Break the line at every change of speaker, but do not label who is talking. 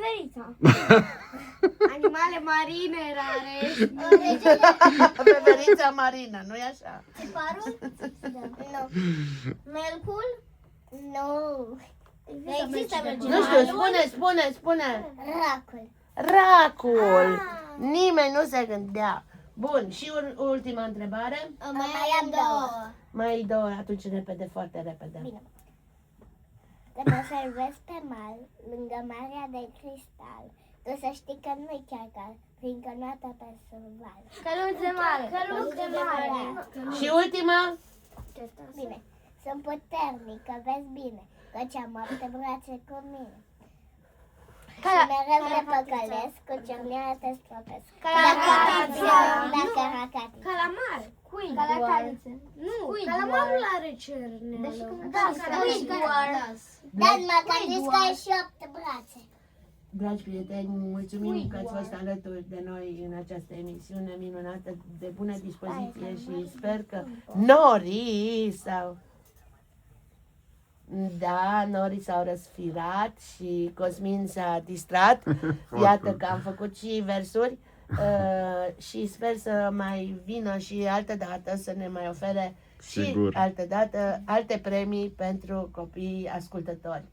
Veverița. Animale marine rare.
Veverița marină, nu-i așa?
Țiparul? Nu. Melcul? Nu.
Nu știu, spune.
Racul.
Racul. Nimeni nu se gândea. Bun, și ultima întrebare.
Mai am două.
Mai ai două, atunci repede, foarte repede.
Bine. Te observezi pe mal, lângă Marea de Cristal. Tu să știi că nu-i chiar cal, fiindcă noaptea pe surval. Căluț de mare. Căluț de mare.
Și ultima?
Bine. Sunt puternic, că vezi bine, căci am 8 brațe cu mine. Și mereu te păcălesc, cu cerneala te stropesc. Caracatiță. Calamar. Cuib. Caracatiță. Nu, calamarul are cerneală. Da, cuib doar. Da, m-a zis că ai și 8 brațe.
Dragi prieteni, mulțumim că ați fost alături de noi în această emisiune minunată, de bună dispoziție și sper că norii sau... Da, norii s-au răsfirat și Cosmin s-a distrat. Iată că am făcut și versuri și sper să mai vină și altă dată să ne mai ofere și altă dată alte premii pentru copii ascultători.